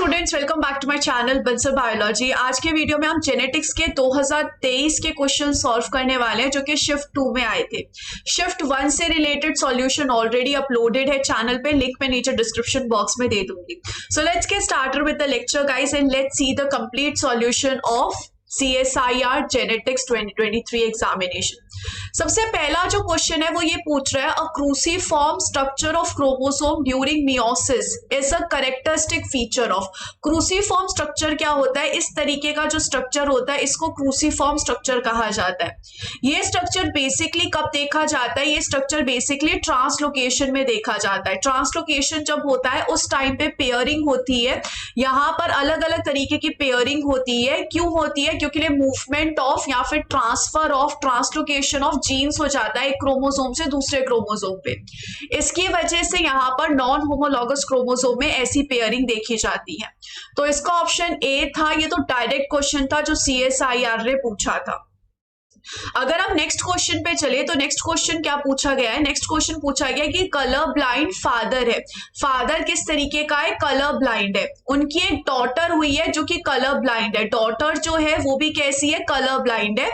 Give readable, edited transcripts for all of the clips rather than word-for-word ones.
Students, welcome back to my channel Bansal biology. आज के video में हम जेनेटिक्स के 2023 के क्वेश्चन सॉल्व करने वाले हैं जो कि शिफ्ट 2 में आए थे। शिफ्ट 1 से रिलेटेड सॉल्यूशन ऑलरेडी अपलोडेड है चैनल पे, लिंक मैं नीचे डिस्क्रिप्शन बॉक्स में दे दूंगी। So let's get started with the lecture guys and let's see the complete solution of CSIR genetics 2023 examination. सबसे पहला जो क्वेश्चन है वो ये पूछ रहा है, a cruciform structure of chromosome during meiosis is a characteristic feature of. Cruciform structure क्या होता है? इस तरीके का जो स्ट्रक्चर होता है इसको क्रूसीफॉर्म स्ट्रक्चर कहा जाता है। ये स्ट्रक्चर बेसिकली कब देखा जाता है? ये स्ट्रक्चर बेसिकली ट्रांसलोकेशन में देखा जाता है। ट्रांसलोकेशन जब होता है उस टाइम पे पेयरिंग होती है, यहाँ पर अलग अलग तरीके की पेयरिंग होती है। क्यों होती है? क्योंकि मूवमेंट ऑफ या फिर transfer of, translocation of genes हो जाता है एक क्रोमोसोम से दूसरे क्रोमोसोम पे। इसकी वजह से यहाँ पर नॉन होमोलॉगस क्रोमोसोम में ऐसी पेयरिंग देखी जाती है। तो इसका ऑप्शन ए था। ये तो डायरेक्ट क्वेश्चन था जो CSIR ने पूछा था। अगर हम नेक्स्ट क्वेश्चन पे चले तो नेक्स्ट क्वेश्चन क्या पूछा गया है? नेक्स्ट क्वेश्चन पूछा गया कि कलर ब्लाइंड फादर है। फादर किस तरीके का है? कलर ब्लाइंड है। उनकी एक डॉटर हुई है जो कि कलर ब्लाइंड है। डॉटर जो है वो भी कैसी है? कलर ब्लाइंड है,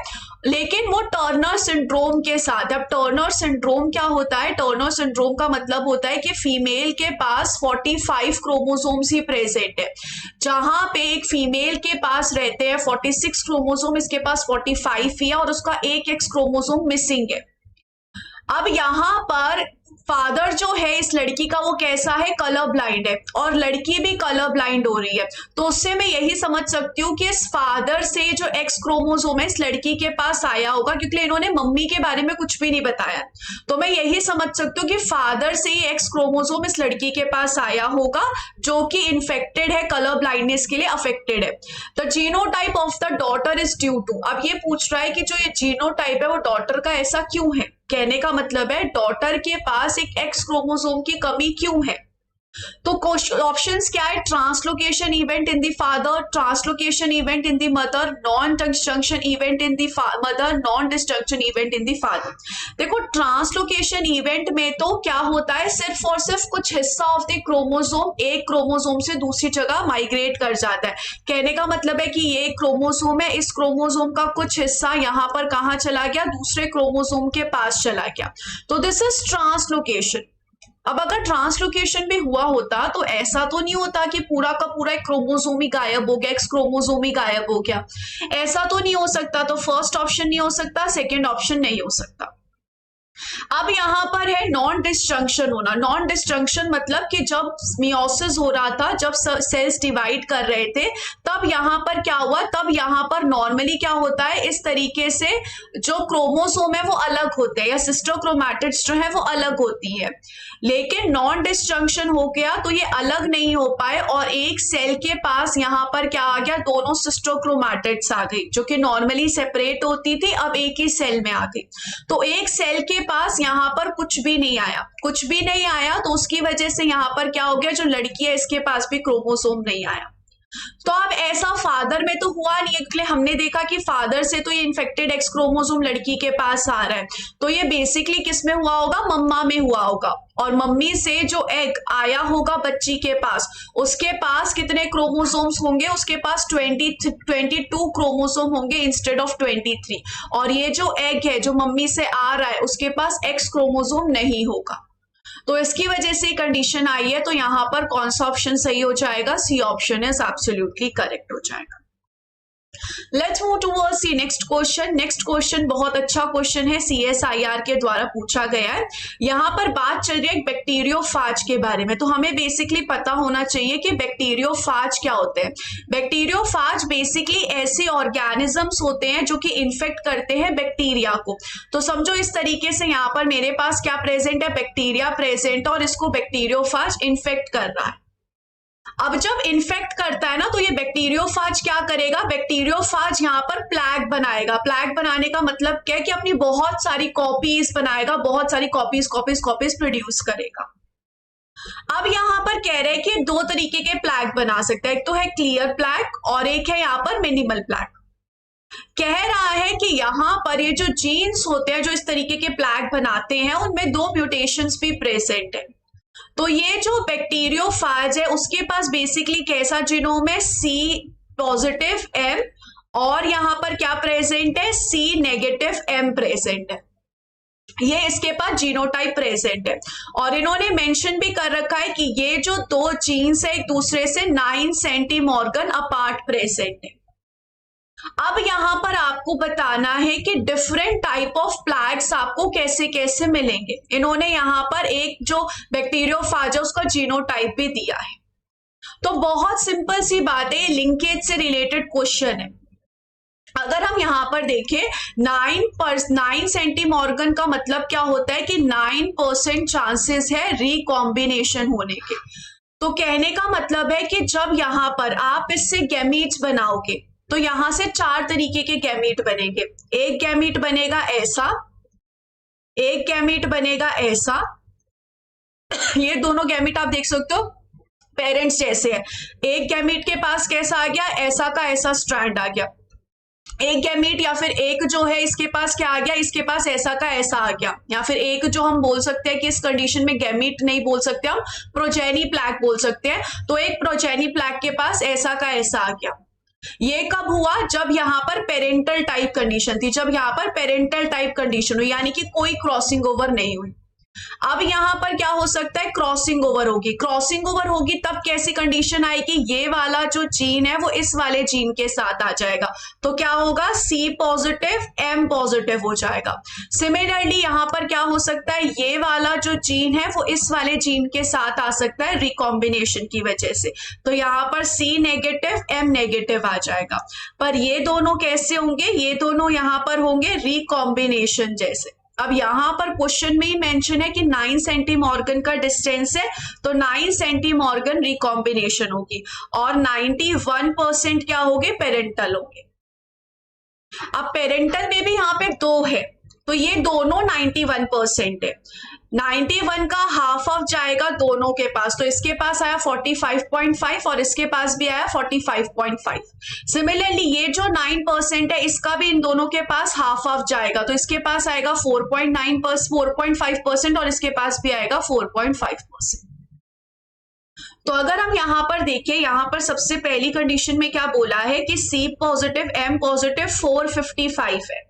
लेकिन वो टर्नर सिंड्रोम के साथ। अब टर्नर सिंड्रोम क्या होता है? टर्नर सिंड्रोम का मतलब होता है कि फीमेल के पास 45 क्रोमोसोम्स ही प्रेजेंट है। जहां पे एक फीमेल के पास रहते हैं 46 क्रोमोसोम, इसके पास 45 ही है और उसका एक एक्स क्रोमोसोम मिसिंग है। अब यहाँ पर फादर जो है इस लड़की का वो कैसा है? कलर ब्लाइंड है और लड़की भी कलर ब्लाइंड हो रही है। तो उससे मैं यही समझ सकती हूँ कि इस फादर से जो एक्स क्रोमोसोम है इस लड़की के पास आया होगा, क्योंकि इन्होंने मम्मी के बारे में कुछ भी नहीं बताया। तो मैं यही समझ सकती हूँ कि फादर से ही एक्स क्रोमोसोम इस लड़की के पास आया होगा जो कि इन्फेक्टेड है, कलर ब्लाइंडनेस के लिए अफेक्टेड है। The genotype of the daughter is due to. अब ये पूछ रहा है कि जो ये जीनोटाइप है वो डॉटर का ऐसा क्यों है। कहने का मतलब है डॉटर के पास एक एक्स क्रोमोसोम की कमी क्यों है। तो ऑप्शंस क्या है? Translocation event in the father, translocation event in the mother, non disjunction event in the mother, non disjunction event in the father. देखो ट्रांसलोकेशन इवेंट में तो क्या होता है, सिर्फ और सिर्फ कुछ हिस्सा ऑफ द क्रोमोसोम एक क्रोमोसोम से दूसरी जगह माइग्रेट कर जाता है। कहने का मतलब है कि ये क्रोमोसोम है, इस क्रोमोसोम का कुछ हिस्सा यहाँ पर कहाँ चला गया? दूसरे क्रोमोसोम के पास चला गया। तो दिस इज ट्रांसलोकेशन। अब अगर ट्रांसलोकेशन भी हुआ होता तो ऐसा तो नहीं होता कि पूरा का पूरा एक क्रोमोसोम ही गायब हो गया, एक्स क्रोमोसोम ही गायब हो गया। ऐसा तो नहीं हो सकता। तो फर्स्ट ऑप्शन नहीं हो सकता, सेकंड ऑप्शन नहीं हो सकता। अब यहां पर है नॉन डिस्जंक्शन होना। नॉन डिस्जंक्शन मतलब कि जब मियोसिस हो रहा था, जब सेल्स डिवाइड कर रहे थे, तब यहां पर क्या हुआ? तब यहां पर नॉर्मली क्या होता है, इस तरीके से जो क्रोमोसोम है वो अलग होते हैं या सिस्टर क्रोमैटिड्स जो है वो अलग होती है। लेकिन नॉन डिस्जंक्शन हो गया तो ये अलग नहीं हो पाए और एक सेल के पास यहाँ पर क्या आ गया? दोनों सिस्टर क्रोमैटिड्स आ गई जो कि नॉर्मली सेपरेट होती थी, अब एक ही सेल में आ गई। तो एक सेल के पास यहाँ पर कुछ भी नहीं आया, कुछ भी नहीं आया, तो उसकी वजह से यहाँ पर क्या हो गया? जो लड़की है इसके पास भी क्रोमोसोम नहीं आया। तो अब ऐसा फादर में तो हुआ नहीं है, क्योंकि हमने देखा कि फादर से तो ये इन्फेक्टेड एक्स क्रोमोसोम लड़की के पास आ रहा है। तो ये बेसिकली किस में हुआ होगा? मम्मा में हुआ होगा। और मम्मी से जो एग आया होगा बच्ची के पास, उसके पास कितने क्रोमोसोम्स होंगे? उसके पास 22 क्रोमोसोम होंगे इंस्टेड ऑफ 23। और ये जो एग है जो मम्मी से आ रहा है उसके पास एक्स क्रोमोसोम नहीं होगा। तो इसकी वजह से कंडीशन आई है। तो यहां पर कौन सा ऑप्शन सही हो जाएगा? C option is absolutely correct हो जाएगा। Let's move towards the next question. Next question बहुत अच्छा क्वेश्चन है, CSIR के द्वारा पूछा गया है। यहाँ पर बात चल रही है बैक्टीरियोफाज के बारे में। तो हमें बेसिकली पता होना चाहिए कि बैक्टीरियोफाज क्या होते हैं। बैक्टीरियोफाज बेसिकली ऐसे ऑर्गेनिजम्स होते हैं जो कि इन्फेक्ट करते हैं बैक्टीरिया को। तो समझो इस तरीके से यहाँ पर मेरे पास क्या प्रेजेंट है? बैक्टीरिया प्रेजेंट और इसको बैक्टीरियोफाज इन्फेक्ट कर रहा है। अब जब इन्फेक्ट करता है ना तो ये बैक्टीरियोफाज क्या करेगा? बैक्टीरियोफाज यहाँ पर प्लैग बनाएगा। प्लैग बनाने का मतलब क्या है? कि अपनी बहुत सारी कॉपीज बनाएगा, बहुत सारी कॉपीज प्रोड्यूस करेगा। अब यहाँ पर कह रहे हैं कि दो तरीके के प्लैग बना सकते हैं, एक तो है क्लियर प्लैग और एक है यहाँ पर मिनिमल प्लैग। कह रहा है कि यहाँ पर ये जो जीन्स होते हैं जो इस तरीके के प्लैग बनाते हैं उनमें दो म्यूटेशंस भी प्रेजेंट है। तो ये जो बैक्टीरियोफाज है उसके पास बेसिकली कैसा जीनोम है, सी पॉजिटिव एम, और यहां पर क्या प्रेजेंट है, सी नेगेटिव एम प्रेजेंट है। ये इसके पास जीनोटाइप प्रेजेंट है। और इन्होंने मेंशन भी कर रखा है कि ये जो दो जीन्स है एक दूसरे से 9 सेंटीमॉर्गन अपार्ट प्रेजेंट है। अब यहां पर आपको बताना है कि डिफरेंट टाइप ऑफ प्लैग्स आपको कैसे कैसे मिलेंगे। इन्होंने यहां पर एक जो बैक्टीरियोफाज है उसका जीनोटाइप भी दिया है। तो बहुत सिंपल सी बात है, लिंकेज से रिलेटेड क्वेश्चन है। अगर हम यहां पर देखें 9 सेंटीमॉर्गन का मतलब क्या होता है कि 9% चांसेस है रिकॉम्बिनेशन होने के। तो कहने का मतलब है कि जब यहां पर आप इससे गैमीट्स बनाओगे तो यहां से 4 तरीके के गैमीट बनेंगे। एक गैमीट बनेगा ऐसा, एक गैमीट बनेगा ऐसा। ये दोनों गैमीट आप देख सकते हो पेरेंट्स जैसे है। एक गैमीट के पास कैसा आ गया, ऐसा का ऐसा स्ट्रैंड आ गया। एक गैमीट या फिर एक जो है इसके पास क्या आ गया, इसके पास ऐसा का ऐसा आ गया। या फिर एक जो हम बोल सकते हैं कि इस कंडीशन में गैमीट नहीं बोल सकते, हम प्रोजेनी प्लैक बोल सकते हैं। तो एक प्रोजेनी प्लैक के पास ऐसा का ऐसा आ गया। ये कब हुआ, जब यहां पर पेरेंटल टाइप कंडीशन थी, जब यहां पर पेरेंटल टाइप कंडीशन हुई, यानी कि कोई क्रॉसिंग ओवर नहीं हुई। अब यहां पर क्या हो सकता है, क्रॉसिंग ओवर होगी। क्रॉसिंग ओवर होगी तब कैसी कंडीशन आएगी, ये वाला जो जीन है वो इस वाले जीन के साथ आ जाएगा। तो क्या होगा, सी पॉजिटिव एम पॉजिटिव हो जाएगा। सिमिलरली यहां पर क्या हो सकता है, ये वाला जो जीन है वो इस वाले जीन के साथ आ सकता है रिकॉम्बिनेशन की वजह से। तो यहां पर सी नेगेटिव एम नेगेटिव आ जाएगा। पर ये दोनों कैसे होंगे, ये दोनों यहां पर होंगे रिकॉम्बिनेशन जैसे। अब यहां पर क्वेश्चन में ही मेंशन है कि 9 सेंटीमॉर्गन का डिस्टेंस है, तो 9 सेंटीमॉर्गन रिकॉम्बिनेशन होगी और 91% क्या होंगे, पेरेंटल होंगे। अब पेरेंटल में भी यहाँ पे 2 है, तो ये दोनों 91% है। 91 का हाफ ऑफ जाएगा दोनों के पास, तो इसके पास आया 45.5 और इसके पास भी आया 45.5। सिमिलरली ये जो 9% है इसका भी इन दोनों के पास हाफ ऑफ जाएगा, तो इसके पास आएगा 4.5% और इसके पास भी आएगा 4.5%। तो अगर हम यहां पर देखें, यहां पर सबसे पहली कंडीशन में क्या बोला है कि सी पॉजिटिव एम पॉजिटिव 455 है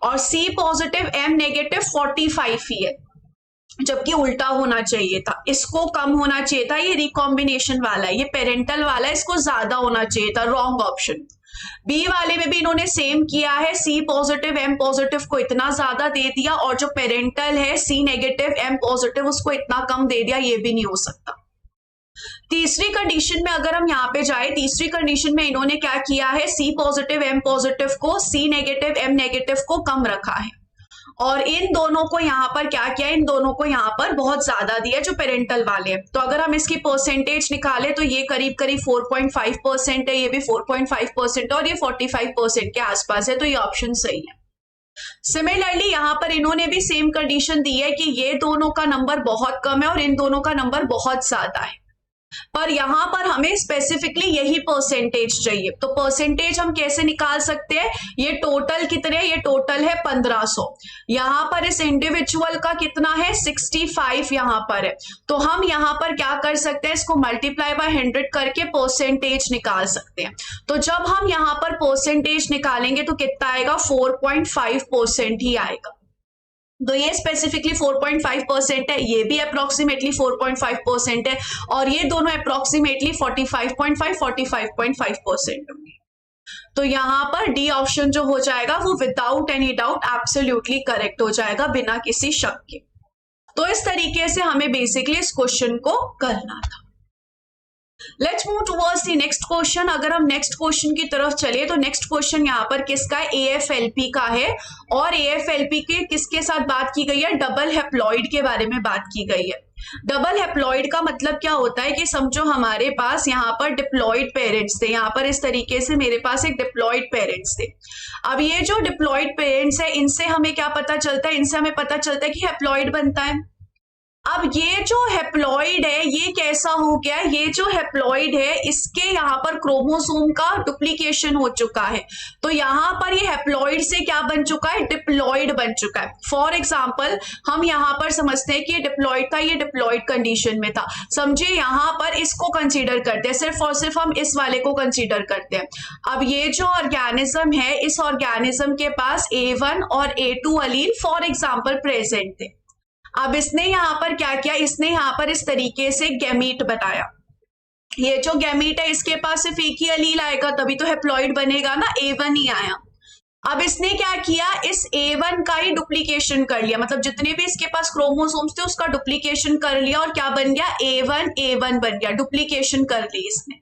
और सी पॉजिटिव एम नेगेटिव 45 ही है, जबकि उल्टा होना चाहिए था, इसको कम होना चाहिए था। ये रिकॉम्बिनेशन वाला है, ये पेरेंटल वाला है, इसको ज्यादा होना चाहिए था, रॉन्ग ऑप्शन। बी वाले में भी इन्होंने सेम किया है, सी पॉजिटिव एम पॉजिटिव को इतना ज्यादा दे दिया और जो पेरेंटल है सी नेगेटिव एम पॉजिटिव उसको इतना कम दे दिया, ये भी नहीं हो सकता। तीसरी कंडीशन में अगर हम यहाँ पे जाए, तीसरी कंडीशन में इन्होंने क्या किया है, सी पॉजिटिव एम पॉजिटिव को सी नेगेटिव एम नेगेटिव को कम रखा है और इन दोनों को यहाँ पर क्या किया, इन दोनों को यहाँ पर बहुत ज्यादा दिया जो पेरेंटल वाले हैं। तो अगर हम इसकी परसेंटेज निकालें तो ये करीब करीब 4.5% है, ये भी 4.5% और ये 45% के आसपास है, तो ये ऑप्शन सही है। सिमिलरली यहां पर इन्होंने भी सेम कंडीशन दी है कि ये दोनों का नंबर बहुत कम है और इन दोनों का नंबर बहुत ज्यादा है, पर यहां पर हमें स्पेसिफिकली यही परसेंटेज चाहिए। तो परसेंटेज हम कैसे निकाल सकते हैं, ये टोटल कितने, ये टोटल है 1500, यहां पर इस इंडिविजुअल का कितना है 65 यहां पर है। तो हम यहां पर क्या कर सकते हैं, इसको मल्टीप्लाई बाय 100 करके परसेंटेज निकाल सकते हैं। तो जब हम यहां पर परसेंटेज निकालेंगे तो कितना आएगा, 4.5% ही आएगा। तो ये स्पेसिफिकली 4.5% है, ये भी अप्रोक्सीमेटली 4.5% है और ये दोनों अप्रोक्सीमेटली 45.5 होंगे। तो यहां पर डी ऑप्शन जो हो जाएगा वो without any doubt absolutely correct हो जाएगा, बिना किसी शक के। तो इस तरीके से हमें बेसिकली इस क्वेश्चन को करना था। Let's move towards the next question. अगर हम नेक्स्ट क्वेश्चन की तरफ चले तो नेक्स्ट क्वेश्चन यहाँ पर किसका है, AFLP का है और AFLP के किसके साथ बात की गई है, डबल हैप्लॉइड के बारे में बात की गई है। डबल हैप्लॉइड का मतलब क्या होता है कि समझो हमारे पास यहाँ पर डिप्लॉइड पेरेंट्स थे, यहाँ पर इस तरीके से मेरे पास एक डिप्लॉइड पेरेंट्स थे। अब ये जो डिप्लॉइड पेरेंट्स है इनसे हमें क्या पता चलता है, इनसे हमें पता चलता है कि हैप्लॉइड बनता है। अब ये जो हेप्लॉइड है ये कैसा हो गया, ये जो हेप्लॉइड है इसके यहाँ पर क्रोमोसोम का डुप्लीकेशन हो चुका है, तो यहाँ पर ये हेप्लॉइड से क्या बन चुका है, डिप्लॉइड बन चुका है। फॉर एग्जाम्पल हम यहाँ पर समझते हैं कि ये डिप्लॉइड था, ये डिप्लॉइड कंडीशन में था, समझिए यहाँ पर इसको कंसीडर करते हैं, सिर्फ और सिर्फ हम इस वाले को कंसीडर करते हैं। अब ये जो ऑर्गेनिज्म है, इस ऑर्गेनिज्म के पास A1 और A2 Aleel for example present थे। अब इसने यहाँ पर क्या किया, इसने यहाँ पर इस तरीके से गैमीट बनाया। ये जो गैमीट है इसके पास सिर्फ एक ही अलील आएगा, तभी तो हेप्लॉइड बनेगा ना, A1 ही आया। अब इसने क्या किया, इस A1 का ही डुप्लीकेशन कर लिया, मतलब जितने भी इसके पास क्रोमोसोम्स थे उसका डुप्लीकेशन कर लिया और क्या बन गया, A1 बन गया, डुप्लीकेशन कर ली इसने।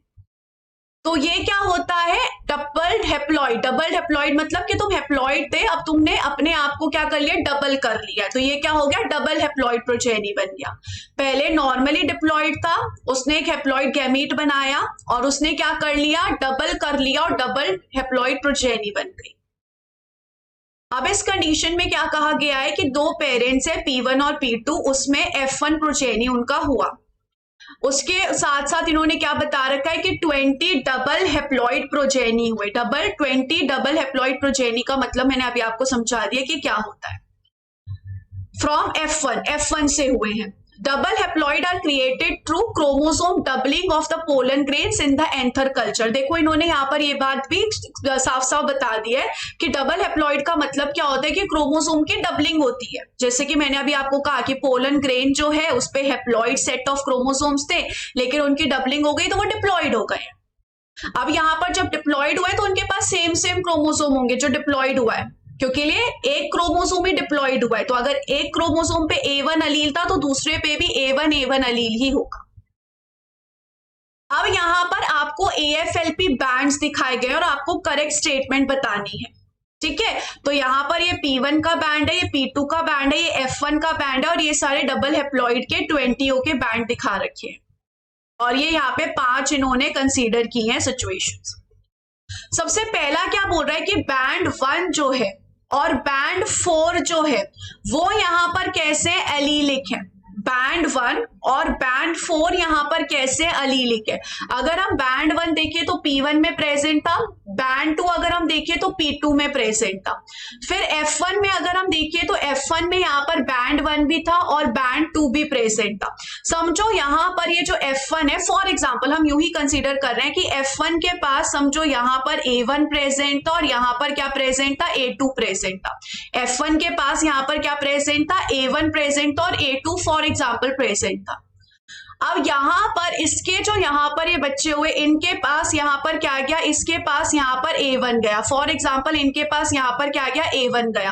तो ये क्या होता है, डबल हेप्लॉइड। डबल हेप्लॉइड मतलब कि तुम हेप्लॉइड थे, अब तुमने अपने आप को क्या कर लिया, डबल कर लिया, तो ये क्या हो गया, डबल हेप्लॉइड प्रोजेनी बन गया। पहले नॉर्मली डिप्लॉइड था, उसने एक हेप्लॉइड गैमीट बनाया और उसने क्या कर लिया, डबल कर लिया और डबल हेप्लॉइड प्रोजेनी बन गई। अब इस कंडीशन में क्या कहा गया है कि दो पेरेंट्स है P1 और P2, उसमें F1 प्रोजेनी उनका हुआ। उसके साथ साथ इन्होंने क्या बता रखा है कि 20 डबल हेप्लॉइड प्रोजेनी हुए। 20 डबल हेप्लॉइड प्रोजेनी का मतलब मैंने अभी आपको समझा दिया कि क्या होता है। फ्रॉम F1 से हुए हैं। Double haploid are created through chromosome doubling of the pollen grains in the anther culture. देखो इन्होंने यहाँ पर ये बात भी साफ साफ बता दी है कि डबल हेप्लॉइड का मतलब क्या होता है कि क्रोमोसोम की डबलिंग होती है। जैसे कि मैंने अभी आपको कहा कि पोलन ग्रेन जो है उस पे हेप्लॉइड सेट ऑफ क्रोमोसोम्स थे, लेकिन उनकी डबलिंग हो गई तो वो डिप्लॉइड हो गए। अब यहाँ पर जब डिप्लॉइड हुआ है तो उनके पास सेम क्रोमोसोम होंगे जो डिप्लॉइड हुआ है, क्योंकि लिए एक क्रोमोसोम ही डिप्लॉइड हुआ है, तो अगर एक क्रोमोसोम पे A1 अलील था तो दूसरे पे भी A1 अलील ही होगा। अब यहां पर आपको AFLP बैंड्स दिखाए गए और आपको करेक्ट स्टेटमेंट बतानी है, ठीक है। तो यहाँ पर ये P1 का बैंड है, ये P2 का बैंड है, ये F1 का बैंड है और ये सारे डबल हेप्लॉइड के 20 के बैंड दिखा रखे हैं और ये यहाँ पे 5 इन्होंने कंसीडर की हैं सिचुएशंस। सबसे पहला क्या बोल रहा है कि बैंड 1 जो है और बैंड 4 जो है वो यहाँ पर कैसे एलीलिक है। बैंड 1 और बैंड 4 यहाँ पर कैसे अलीलिक है। अगर हम बैंड 1 देखें तो P1 में प्रेजेंट था, बैंड 2 अगर हम देखें तो P2 में प्रेजेंट था। फिर F1 में अगर हम देखें तो F1 में यहाँ पर बैंड 1 भी था और बैंड 2 भी प्रेजेंट था। समझो यहाँ पर ये जो F1 है, फॉर एग्जाम्पल हम यूं ही कंसीडर कर रहे हैं कि F1 के पास समझो यहाँ पर A1 प्रेजेंट था और यहाँ पर क्या प्रेजेंट था, A2 प्रेजेंट था। F1 के पास यहाँ पर क्या प्रेजेंट था, A1 प्रेजेंट था और A2 फॉर एग्जाम्पल प्रेजेंट था। अब यहाँ पर इसके जो यहाँ पर ये बच्चे हुए इनके पास यहाँ पर क्या गया, इसके पास यहाँ पर A1 गया, फॉर एग्जाम्पल इनके पास यहाँ पर क्या गया, A1 गया।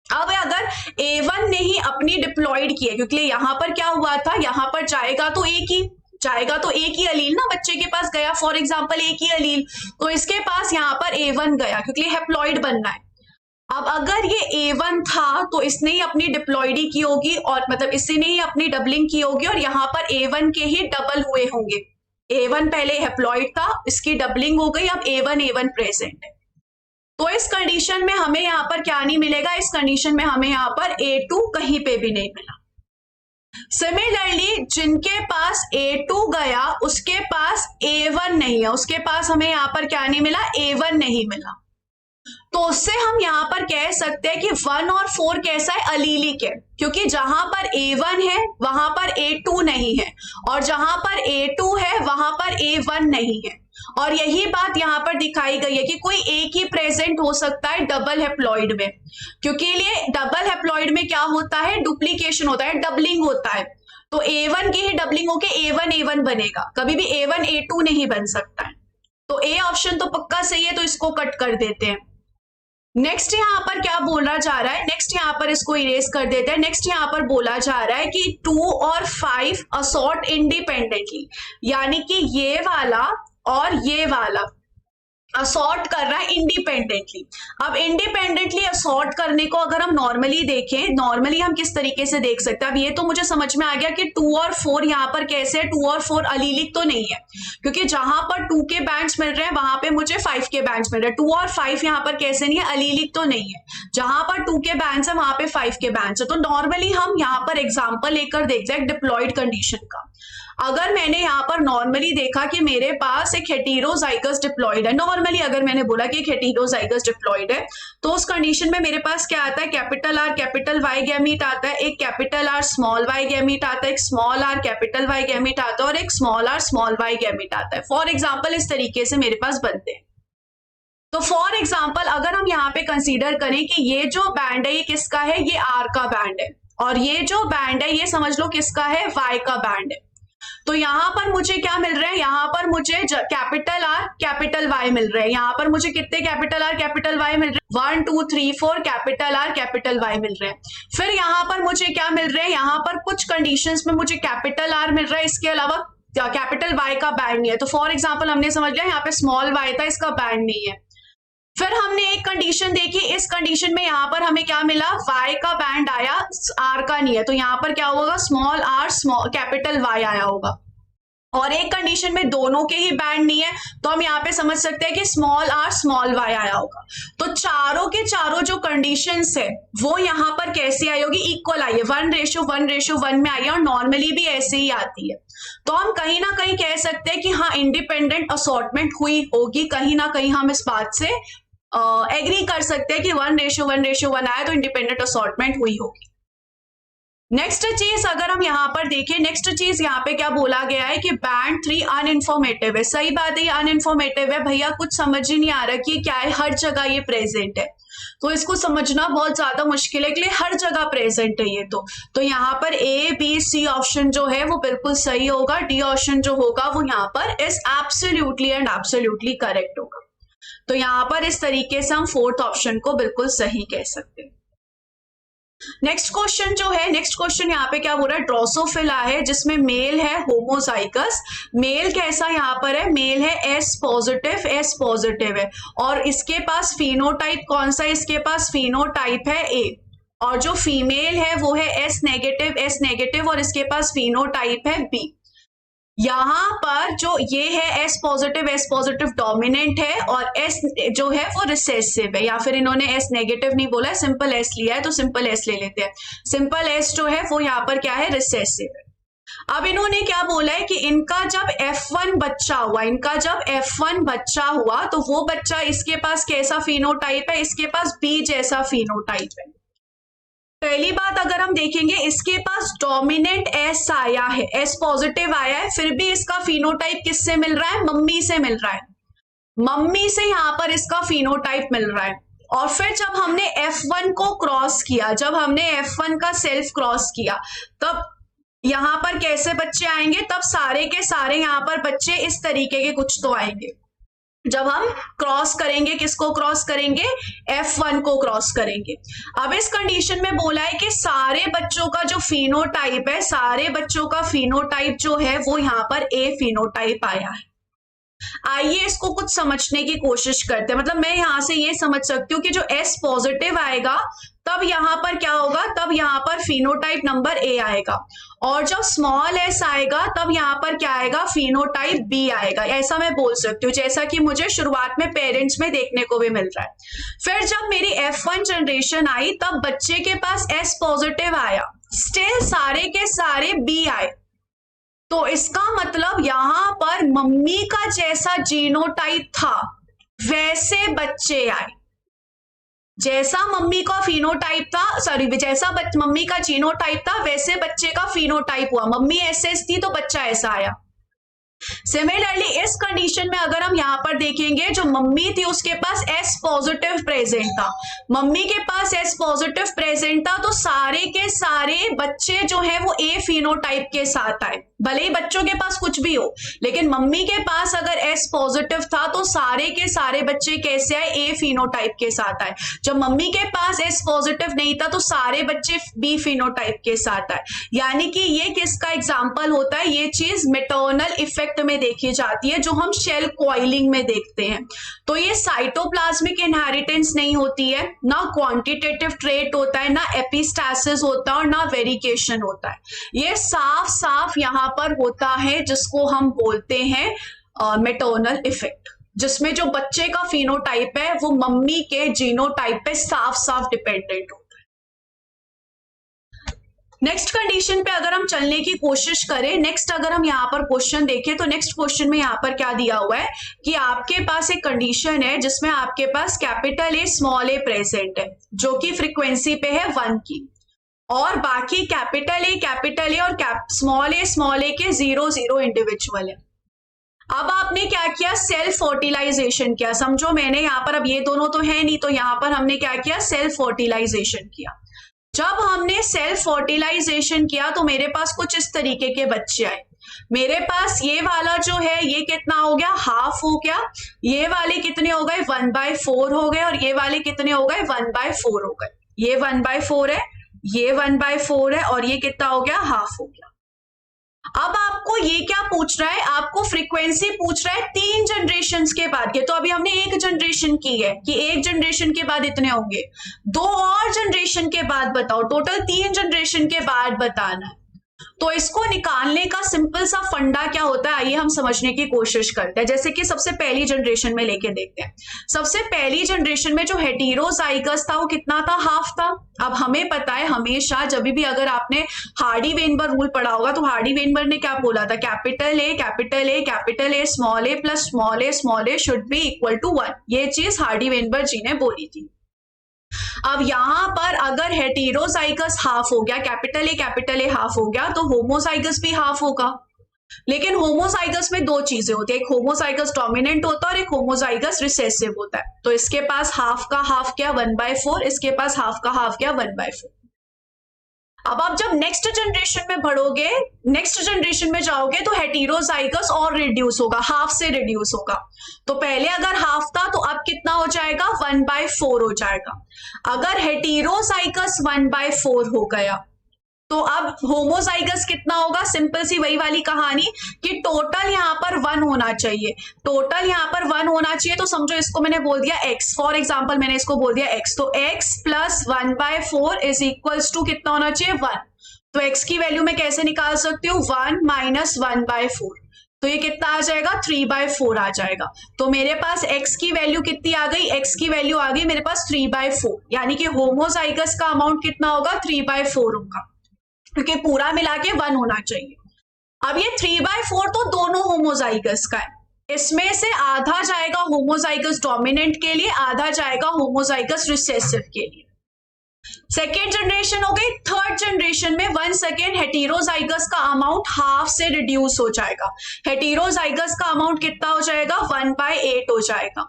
अब अगर A1 ने ही अपनी डिप्लॉइड की है, क्योंकि यहाँ पर क्या हुआ था, यहाँ पर जाएगा तो एक ही अलील ना, बच्चे के पास गया फॉर एग्जाम्पल एक ही अलील, तो इसके पास यहाँ पर A1 गया क्योंकि हेप्लॉइड बनना है। अब अगर ये A1 था तो इसने ही अपनी डिप्लॉइडी की होगी और मतलब इसने ही अपनी डबलिंग की होगी और यहाँ पर A1 के ही डबल हुए होंगे। A1 पहले हेप्लॉइड था, इसकी डबलिंग हो गई, अब A1 प्रेजेंट है। तो इस कंडीशन में हमें यहाँ पर क्या नहीं मिलेगा, इस कंडीशन में हमें यहाँ पर A2 कहीं पे भी नहीं मिला। सिमिलरली जिनके पास A2 गया उसके पास A1 नहीं है, उसके पास हमें यहाँ पर क्या नहीं मिला, A1 नहीं मिला। तो उससे हम यहाँ पर कह सकते हैं कि 1 और 4 कैसा है, अलीलिक है, क्योंकि जहां पर A1 है वहां पर A2 नहीं है और जहां पर A2 है वहां पर A1 नहीं है। और यही बात यहाँ पर दिखाई गई है कि कोई एक ही प्रेजेंट हो सकता है डबल हेप्लॉइड में, क्योंकि लिए डबल हेप्लॉइड में क्या होता है, डुप्लीकेशन होता है, डबलिंग होता है। तो A1 की ही डबलिंग होके A1 बनेगा, कभी भी A1 A2 नहीं बन सकता है। तो A ऑप्शन तो पक्का सही है, तो इसको कट कर देते हैं। नेक्स्ट यहाँ पर क्या बोला जा रहा है, नेक्स्ट यहाँ पर इसको इरेज कर देते हैं। नेक्स्ट यहाँ पर बोला जा रहा है कि 2 और 5 असॉर्ट इंडिपेंडेंटली, यानी कि ये वाला और ये वाला असॉर्ट कर रहा है इंडिपेंडेंटली। अब इंडिपेंडेंटली असॉर्ट करने को अगर हम नॉर्मली देखें, नॉर्मली हम किस तरीके से देख सकते हैं? अब ये तो मुझे समझ में आ गया कि 2 और 4 यहाँ पर कैसे है, 2 और 4 अलीलिक तो नहीं है, क्योंकि जहां पर 2 के बैंड्स मिल रहे हैं वहां पे मुझे 5 के बैंड्स मिल रहे हैं। 2 और 5 यहाँ पर कैसे नहीं है, अलीलिक तो नहीं है, जहां पर 2 के बैंड्स है वहां पे 5 के बैंड्स है। तो नॉर्मली हम यहाँ पर एग्जाम्पल लेकर देखते हैं डिप्लॉयड कंडीशन का। अगर मैंने यहाँ पर नॉर्मली देखा कि मेरे पास एक हेटेरोजाइगस डिप्लॉयड है, नॉर्मली अगर मैंने बोला कि एक हेटेरोजाइगस डिप्लॉयड है, तो उस कंडीशन में मेरे पास क्या आता है, capital R capital Y gamete आता है, एक capital R small y gamete आता है, एक small r capital Y gamete आता है और एक small r small y gamete आता है। फॉर एग्जाम्पल इस तरीके से मेरे पास बनते हैं। तो फॉर एग्जाम्पल अगर हम यहाँ पे कंसीडर करें कि ये जो बैंड है ये किसका है, ये आर का बैंड है, और ये जो बैंड है ये समझ लो किसका है, वाई का बैंड है। तो यहां पर मुझे क्या मिल रहा है, यहां पर मुझे कैपिटल आर कैपिटल वाई मिल रहे हैं। यहां पर मुझे कितने कैपिटल आर कैपिटल वाई मिल रहे हैं, 1 2 3 4 कैपिटल आर कैपिटल वाई मिल रहे हैं। फिर यहां पर मुझे क्या मिल रहे हैं, यहां पर कुछ कंडीशंस में मुझे कैपिटल आर मिल रहा है, इसके अलावा कैपिटल वाई का बैंड नहीं है। तो फॉर एग्जाम्पल हमने समझ लिया यहाँ पे स्मॉल वाई था, इसका बैंड नहीं है। फिर हमने एक कंडीशन देखी, इस कंडीशन में यहाँ पर हमें क्या मिला, y का बैंड आया, r का नहीं है, तो यहाँ पर क्या होगा, small r small capital y आया होगा। और एक कंडीशन में दोनों के ही बैंड नहीं है, तो हम यहाँ पे समझ सकते हैं कि स्मॉल r स्मॉल y आया होगा। तो चारों के चारों जो कंडीशंस है वो यहाँ पर कैसी आई होगी, इक्वल आई है, 1:1:1 में आई है, और नॉर्मली भी ऐसे ही आती है। तो हम कहीं ना कहीं कह सकते हैं कि हाँ इंडिपेंडेंट असॉर्टमेंट हुई होगी, कहीं ना कहीं हम इस बात से एग्री कर सकते हैं कि 1:1:1 आया तो इंडिपेंडेंट असॉर्टमेंट हुई होगी। नेक्स्ट चीज अगर हम यहाँ पर देखें, नेक्स्ट चीज यहाँ पे क्या बोला गया है कि बैंड 3 अनइंफॉर्मेटिव है। सही बात है, ये अनइंफॉर्मेटिव है भैया, कुछ समझ ही नहीं आ रहा कि क्या है, हर जगह ये प्रेजेंट है, तो इसको समझना बहुत ज्यादा मुश्किल है, इसलिए हर जगह प्रेजेंट है ये। तो यहाँ पर ए बी सी ऑप्शन जो है वो बिल्कुल सही होगा, डी ऑप्शन जो होगा वो यहाँ पर is absolutely and absolutely correct होगा। तो यहां पर इस तरीके से हम 4th ऑप्शन को बिल्कुल सही कह सकते हैं। नेक्स्ट क्वेश्चन जो है, नेक्स्ट क्वेश्चन यहाँ पे क्या बोल रहा है, ड्रोसोफिला है जिसमें मेल है होमोजाइगस। मेल कैसा यहाँ पर है, मेल है एस पॉजिटिव है, और इसके पास फिनोटाइप कौन सा है, इसके पास फिनोटाइप है ए, और जो फीमेल है वो है एस नेगेटिव और इसके पास फिनोटाइप है बी। यहाँ पर जो ये है एस पॉजिटिव डोमिनेंट है, और एस जो है वो रिसेसिव है, या फिर इन्होंने एस नेगेटिव नहीं बोला है, सिंपल एस लिया है, तो सिंपल एस ले लेते हैं। सिंपल एस जो है वो यहाँ पर क्या है, रिसेसिव है। अब इन्होंने क्या बोला है कि इनका जब F1 बच्चा हुआ, इनका जब F1 बच्चा हुआ तो वो बच्चा इसके पास कैसा फिनोटाइप है, इसके पास बी जैसा फिनोटाइप है। पहली बात अगर हम देखेंगे, इसके पास डोमिनेंट एस आया है, एस पॉजिटिव आया है, फिर भी इसका फिनोटाइप किससे मिल रहा है, मम्मी से मिल रहा है, मम्मी से यहाँ पर इसका फिनोटाइप मिल रहा है। और फिर जब हमने F1 को क्रॉस किया, जब हमने F1 का सेल्फ क्रॉस किया, तब यहाँ पर कैसे बच्चे आएंगे, तब सारे के सारे यहाँ पर बच्चे इस तरीके के कुछ तो आएंगे। जब हम क्रॉस करेंगे, किसको क्रॉस करेंगे, F1 को क्रॉस करेंगे। अब इस कंडीशन में बोला है कि सारे बच्चों का जो फिनोटाइप है, सारे बच्चों का फिनोटाइप जो है वो यहाँ पर ए फिनोटाइप आया है। आइए इसको कुछ समझने की कोशिश करते हैं। मतलब मैं यहां से ये समझ सकती हूँ कि जो एस पॉजिटिव आएगा तब यहां पर क्या होगा, तब यहां पर फिनोटाइप नंबर ए आएगा, और जब स्मॉल एस आएगा तब यहां पर क्या आएगा, फिनोटाइप बी आएगा। ऐसा मैं बोल सकती हूँ, जैसा कि मुझे शुरुआत में पेरेंट्स में देखने को भी मिल रहा है। फिर जब मेरी F1 जनरेशन आई तब बच्चे के पास एस पॉजिटिव आया, स्टिल सारे के सारे बी आए, तो इसका मतलब यहां पर मम्मी का जैसा जीनोटाइप था वैसे बच्चे आए, जैसा मम्मी का फिनोटाइप था, सॉरी जैसा मम्मी का जीनोटाइप था वैसे बच्चे का फिनोटाइप हुआ। मम्मी ऐसे थी तो बच्चा ऐसा आया। सिमिलरली इस कंडीशन में अगर हम यहाँ पर देखेंगे, जो मम्मी थी उसके पास एस पॉजिटिव प्रेजेंट था, मम्मी के पास एस पॉजिटिव प्रेजेंट था, तो सारे के सारे बच्चे जो है वो ए फिनोटाइप के साथ आए। भले ही बच्चों के पास कुछ भी हो, लेकिन मम्मी के पास अगर एस पॉजिटिव था तो सारे के सारे बच्चे कैसे आए, ए फिनोटाइप के साथ आए। जब मम्मी के पास एस पॉजिटिव नहीं था तो सारे बच्चे बी फिनोटाइप के साथ आए। यानी कि ये किसका एग्जाम्पल होता है, ये चीज मेटर्नल इफेक्ट में देखी जाती है जो हम शेल कॉइलिंग में देखते हैं। तो ये साइटोप्लाज्मिक इनहेरिटेंस नहीं होती है, ना क्वांटिटेटिव ट्रेट होता है, ना एपिस्टैसिस होता है और ना वेरिकेशन होता है। ये साफ साफ यहाँ पर होता है जिसको हम बोलते हैं मेटर्नल इफेक्ट, जिसमें जो बच्चे का फिनोटाइप है वो मम्मी के जीनोटाइप पे साफ साफ डिपेंडेंट होता है। नेक्स्ट कंडीशन पे अगर हम चलने की कोशिश करें, नेक्स्ट अगर हम यहाँ पर क्वेश्चन देखें तो नेक्स्ट क्वेश्चन में यहाँ पर क्या दिया हुआ है कि आपके पास एक कंडीशन है जिसमें आपके पास capital A small a present है जो कि फ्रीक्वेंसी पे है 1 की, और बाकी कैपिटल ए और स्मॉल ए के 0 इंडिविजुअल है। अब आपने क्या किया, सेल्फ फर्टिलाइजेशन किया। समझो मैंने यहाँ पर, अब ये दोनों तो है नहीं तो यहाँ पर हमने क्या किया, सेल्फ फर्टिलाइजेशन किया। जब हमने सेल्फ फर्टिलाइजेशन किया तो मेरे पास कुछ इस तरीके के बच्चे आए। मेरे पास ये वाला जो है ये कितना हो गया, हाफ हो गया। ये वाले कितने हो गए, 1/4 हो गए, और ये वाले कितने हो गए, 1/4 हो गए। ये 1/4 है, ये 1/4 है, और ये कितना हो गया, हाफ हो गया। अब आपको ये क्या पूछ रहा है, आपको फ्रीक्वेंसी पूछ रहा है 3 जनरेशन के बाद के। तो अभी हमने 1 जनरेशन की है कि 1 जनरेशन के बाद इतने होंगे, 2 और जनरेशन के बाद बताओ, टोटल 3 जनरेशन के बाद बताना है। तो इसको निकालने का सिंपल सा फंडा क्या होता है, आइए हम समझने की कोशिश करते हैं। जैसे कि सबसे पहली जनरेशन में लेके देखते हैं। सबसे पहली जनरेशन में जो हेटेरोजाइगस था वो कितना था, हाफ था। अब हमें पता है हमेशा जब भी अगर आपने हार्डी वेनबर रूल पढ़ा होगा तो हार्डी वेनबर ने क्या बोला था, capital A small a plus small a should be equal to 1। ये चीज हार्डी वेनबर जी ने बोली थी। अब यहां पर अगर हेटेरोजाइगस हाफ हो गया, कैपिटल ए हाफ हो गया, तो होमोजाइगस भी हाफ होगा। लेकिन होमोजाइगस में 2 चीजें होती है, एक होमोजाइगस डोमिनेंट होता है और एक होमोजाइगस रिसेसिव होता है। तो इसके पास हाफ का हाफ क्या, 1/4, इसके पास हाफ का हाफ क्या, 1/4। अब आप जब नेक्स्ट जनरेशन में बढ़ोगे, नेक्स्ट जनरेशन में जाओगे तो हेटेरोजाइगस और रिड्यूस होगा, हाफ से रिड्यूस होगा। तो पहले अगर हाफ था तो अब कितना हो जाएगा, 1/4 हो जाएगा। अगर हेटेरोजाइगस 1/4 हो गया तो अब होमोजाइगस कितना होगा, सिंपल सी वही वाली कहानी कि टोटल यहां पर 1 होना चाहिए। टोटल यहां पर 1 होना चाहिए तो समझो इसको मैंने बोल दिया x, फॉर एग्जांपल मैंने इसको बोल दिया x, तो x plus 1/4 is equals to कितना होना चाहिए, 1। तो x की वैल्यू मैं कैसे निकाल सकती हूँ, 1 माइनस 1/4, तो ये कितना आ जाएगा, 3/4 आ जाएगा। तो मेरे पास x की वैल्यू कितनी आ गई, x की वैल्यू आ गई मेरे पास 3/4, यानी कि होमोजाइगस का अमाउंट कितना होगा, 3/4 होगा, क्योंकि पूरा मिला के 1 होना चाहिए। अब ये 3/4 तो दोनों होमोजाइगस का है, इसमें से आधा जाएगा होमोजाइगस डोमिनेंट के लिए, आधा जाएगा होमोजाइगस रिसेसिव के लिए। सेकेंड जनरेशन हो गई। थर्ड जनरेशन में 1 सेकेंड हेटेरोजाइगस का अमाउंट हाफ से रिड्यूस हो जाएगा। हेटेरोजाइगस का अमाउंट कितना हो जाएगा, 1/8 हो जाएगा।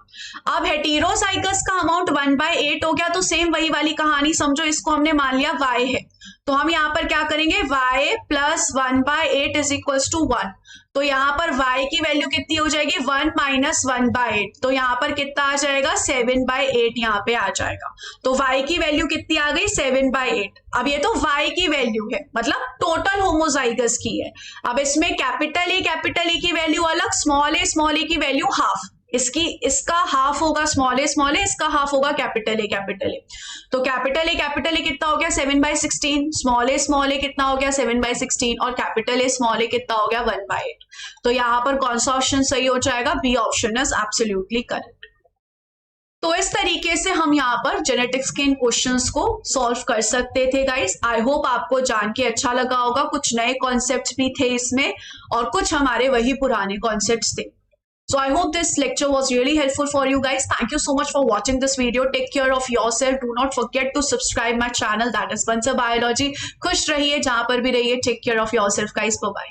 अब हेटेरोजाइगस का अमाउंट 1/8 हो गया तो सेम वही वाली कहानी, समझो इसको हमने मान लिया y है, तो हम यहां पर क्या करेंगे, y plus 1/8 is equals to 1। तो यहां पर y की वैल्यू कितनी हो जाएगी, 1 माइनस 1/8, तो यहां पर कितना आ जाएगा, 7/8 यहाँ पे आ जाएगा। तो y की वैल्यू कितनी आ गई, 7/8। अब ये तो y की वैल्यू है, मतलब टोटल होमोजाइगस की है। अब इसमें कैपिटल ए की वैल्यू अलग, स्मॉल ए की वैल्यू हाफ, इसका हाफ होगा स्मॉल ए, इसका हाफ होगा कैपिटल ए। तो कैपिटल ए कितना हो गया, 7/16, स्मॉल ए कितना हो गया, 7/16, और कैपिटल ए स्मॉल ए कितना हो गया, 1/8। तो यहां पर कौन सा ऑप्शन सही हो जाएगा, B option is absolutely correct. तो इस तरीके से हम यहाँ पर जेनेटिक्स के इन क्वेश्चंस को सॉल्व कर सकते थे गाइस। आई होप आपको जान के अच्छा लगा होगा, कुछ नए कॉन्सेप्ट्स भी थे इसमें और कुछ हमारे वही पुराने कॉन्सेप्ट्स थे। So I hope this lecture was really helpful for you guys. Thank you so much for watching this video. Take care of yourself. Do not forget to subscribe my channel, that is Bansar Biology. खुश रहिए जहां पर भी रहिए. Take care of yourself guys. Bye bye.